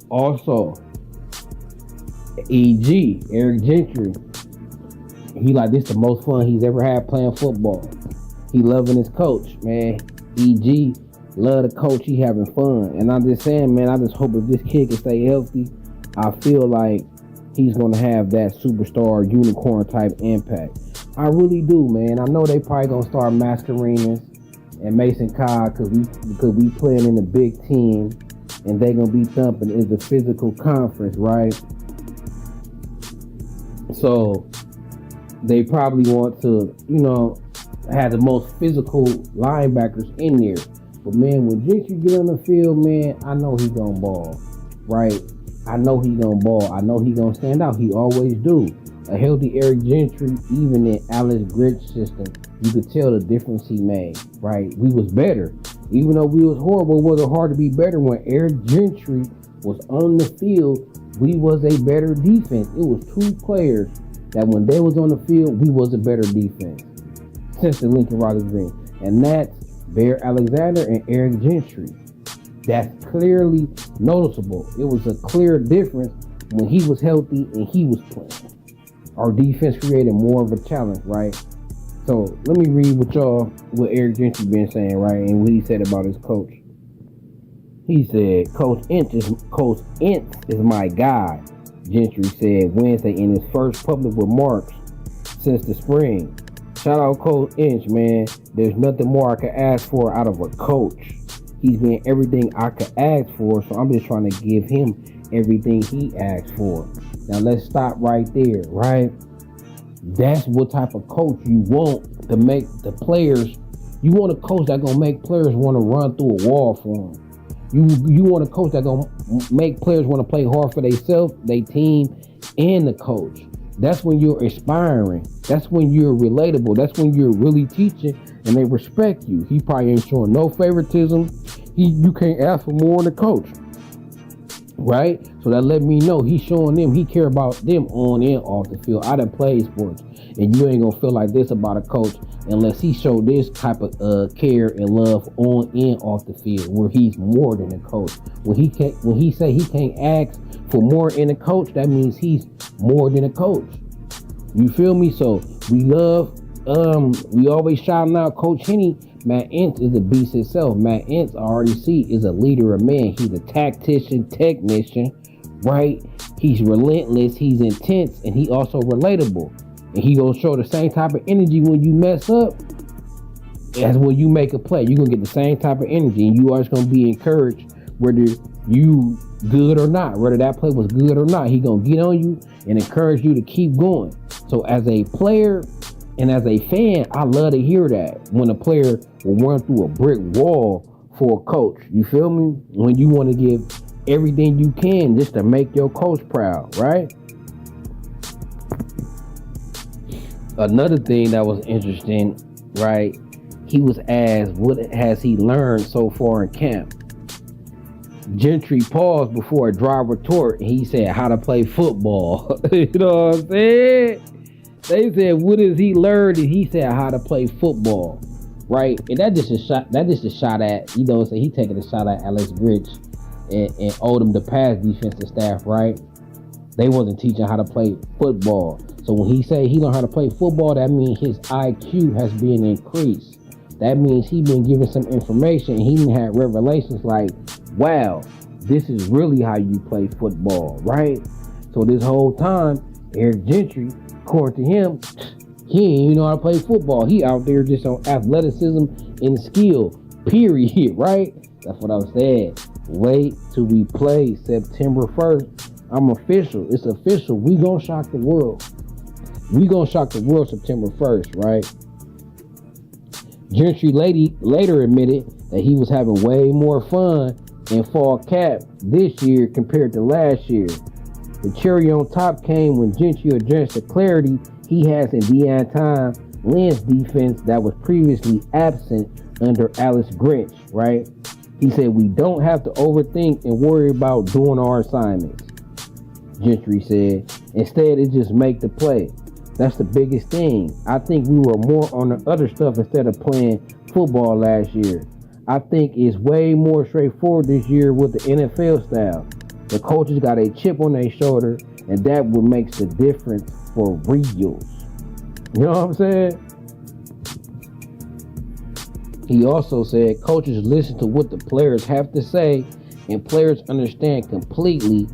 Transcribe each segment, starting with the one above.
Also, EG, Eric Gentry, he like this the most fun he's ever had playing football. He loving his coach, man. EG love the coach. He having fun, and I'm just saying, man. I just hope if this kid can stay healthy, I feel like he's gonna have that superstar unicorn type impact. I really do, man. I know they probably gonna start Mascarenas and Mason Cobb because we playing in the Big Ten, and they gonna be thumping. It's a physical conference, right? So they probably want to, have the most physical linebackers in there. But man, when Gentry get on the field, man, I know he gonna ball, right? I know he gonna ball. I know he gonna stand out. He always do. A healthy Eric Gentry, even in Alex Grinch's system, you could tell the difference he made, right? We was better. Even though we was horrible, it wasn't hard to be better. When Eric Gentry was on the field, we was a better defense. It was two players that when they was on the field, we was a better defense since the Lincoln Riley Green. And that's Bear Alexander and Eric Gentry. That's clearly noticeable. It was a clear difference when he was healthy and he was playing. Our defense created more of a challenge, right? So let me read what Eric Gentry been saying, right? And what he said about his coach. He said, Coach Ince is my guy, Gentry said Wednesday in his first public remarks since the spring. Shout out Coach Ince, man. There's nothing more I could ask for out of a coach. He's been everything I could ask for, so I'm just trying to give him everything he asked for. Now let's stop right there, right? That's what type of coach you want to make the players. You want a coach that's gonna make players want to run through a wall for them. You want a coach that's gonna make players want to play hard for themselves, their team, and the coach. That's when you're inspiring. That's when you're relatable. That's when you're really teaching and they respect you. He probably ain't showing no favoritism. You can't ask for more than the coach, right? So that let me know he's showing them he care about them on and off the field. I done played sports, and you ain't gonna feel like this about a coach unless he show this type of care and love on and off the field, where he's more than a coach. When he say he can't ask for more in a coach, that means he's more than a coach. You feel me? So we always shouting out Coach Henny. Matt Ince is a beast himself. Matt Ince, I already see, is a leader of men. He's a tactician, technician, right? He's relentless, he's intense, and he also relatable. And he gonna show the same type of energy when you mess up as when you make a play. You're gonna get the same type of energy, and you are just gonna be encouraged whether you good or not, whether that play was good or not. He gonna get on you and encourage you to keep going. So as a player and as a fan, I love to hear that when a player will run through a brick wall for a coach. You feel me? When you want to give everything you can just to make your coach proud, right? Another thing that was interesting, right? He was asked, what has he learned so far in camp? Gentry paused before a dry retort, and he said, how to play football. You know what I'm saying? They said, what has he learned? And he said, how to play football, right? And that just a shot at, you know, so he taking a shot at Alex Grinch and Odom, the past defensive staff, right? They wasn't teaching how to play football. So when he say he learned how to play football, that means his IQ has been increased. That means he been given some information, and he done had revelations like, wow, this is really how you play football, right? So this whole time, Eric Gentry, according to him, he ain't even know how to play football. He out there just on athleticism and skill, period, right? That's what I'm saying. Wait till we play September 1st. I'm official. It's official. We gonna shock the world. We gonna shock the world September 1st, right? Gentry later admitted that he was having way more fun in fall camp this year compared to last year. The cherry on top came when Gentry addressed the clarity he has in Deanton Lynn's defense that was previously absent under Alex Grinch, right? He said, we don't have to overthink and worry about doing our assignments, Gentry said. Instead, it just make the play. That's the biggest thing. I think we were more on the other stuff instead of playing football last year. I think it's way more straightforward this year with the NFL style. The coaches got a chip on their shoulder, and that what makes the difference for reals. You know what I'm saying? He also said coaches listen to what the players have to say, and players understand completely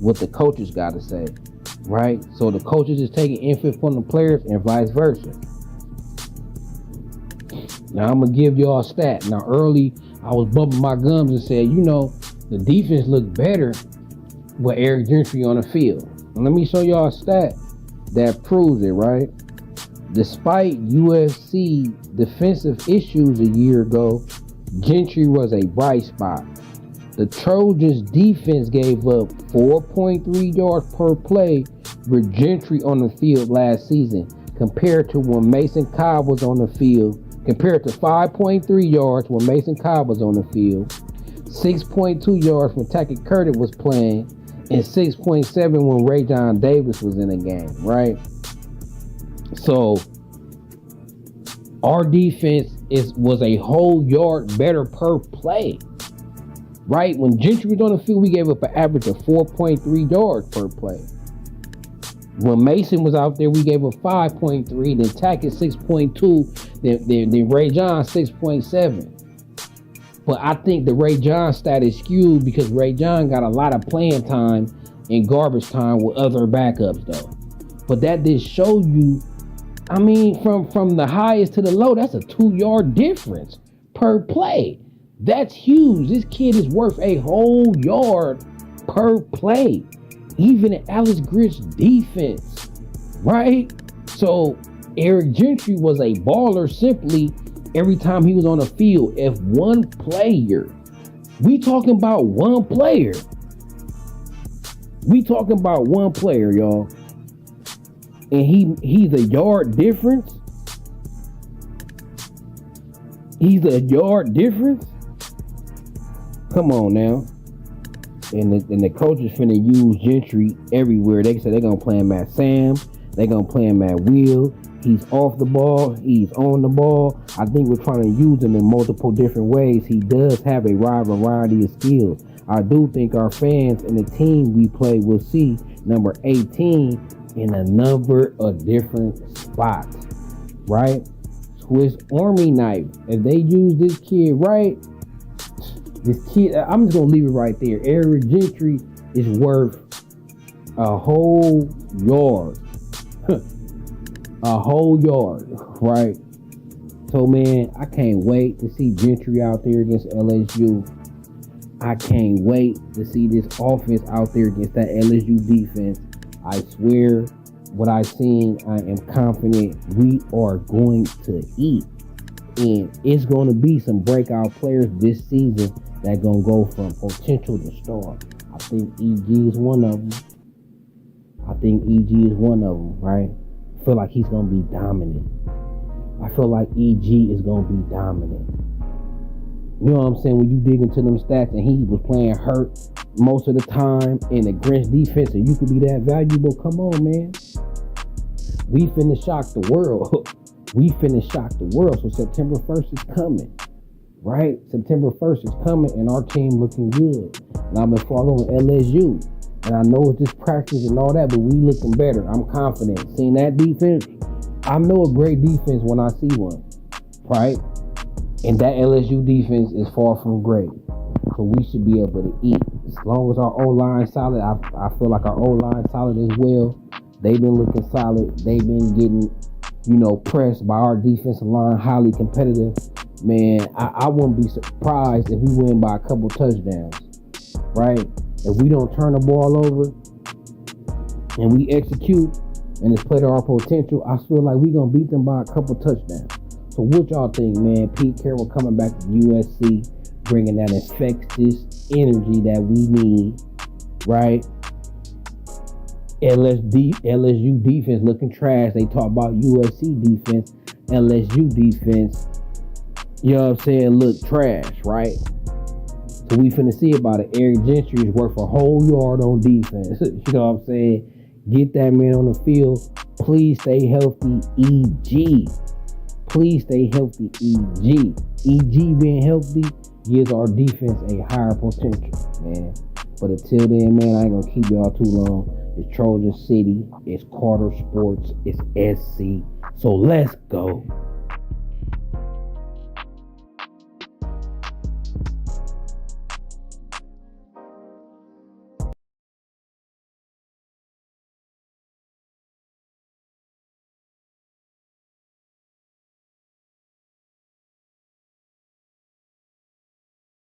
what the coaches got to say, right? So the coaches is taking input from the players and vice versa. Now I'm going to give y'all a stat. Now early, I was bumping my gums and said, the defense looked better with Eric Gentry on the field. And let me show y'all a stat that proves it, right? Despite UFC defensive issues a year ago, Gentry was a bright spot. The Trojans defense gave up 4.3 yards per play with Gentry on the field last season, compared to when Mason Cobb was on the field, compared to 5.3 yards when Mason Cobb was on the field, 6.2 yards when Tackett Curtis was playing, and 6.7 when Ray John Davis was in the game, right? So our defense was a whole yard better per play, right? When Gentry was on the field, we gave up an average of 4.3 yards per play. When Mason was out there, we gave up 5.3, then Tackett 6.2, then Ray John 6.7. But I think the Ray John stat is skewed because Ray John got a lot of playing time and garbage time with other backups, though. But that did show you, from the highest to the low, that's a 2-yard difference per play. That's huge. This kid is worth a whole yard per play, even in Alex Griff's defense, right? So Eric Gentry was a baller simply every time he was on the field. If one player, we talking about one player, y'all, and he's a yard difference. He's a yard difference. Come on now. And the coaches finna use Gentry everywhere. They say they're gonna play him at Sam. They're gonna play him at Will. He's off the ball. He's on the ball. I think we're trying to use him in multiple different ways. He does have a wide variety of skills. I do think our fans and the team we play will see number 18 in a number of different spots, right? Swiss Army knife. If they use this kid right, I'm just going to leave it right there. Eric Gentry is worth a whole yard. A whole yard, right? So, man, I can't wait to see Gentry out there against LSU. I can't wait to see this offense out there against that LSU defense. I swear, what I've seen, I am confident we are going to eat. And it's going to be some breakout players this season that going to go from potential to star. I think EG is one of them. Right? I feel like he's going to be dominant. I feel like EG is going to be dominant. You know what I'm saying? When you dig into them stats and he was playing hurt most of the time in the Grinch defense and you could be that valuable, come on, man. We finna shock the world. So September 1st is coming, right? September 1st is coming and our team looking good. And I've been following LSU. And I know it's just practice and all that, but we looking better. I'm confident. Seeing that defense, I know a great defense when I see one, right? And that LSU defense is far from great. So we should be able to eat. As long as our O-line solid, I feel like our O-line solid as well. They've been looking solid. They've been getting, pressed by our defensive line, highly competitive. Man, I wouldn't be surprised if we win by a couple touchdowns, right? If we don't turn the ball over and we execute and it's play to our potential, I feel like we're going to beat them by a couple touchdowns. So what y'all think, man? Pete Carroll coming back to USC, bringing that infectious energy that we need, right? LSU defense looking trash. They talk about USC defense, LSU defense, you know what I'm saying, look trash, right? So we finna see about it. Eric Gentry is worth a whole yard on defense. You know what I'm saying? Get that man on the field. Please stay healthy, EG. Please stay healthy, EG. EG being healthy gives our defense a higher potential, man. But until then, man, I ain't gonna keep y'all too long. It's Trojan City. It's Carter Sports. It's SC. So let's go.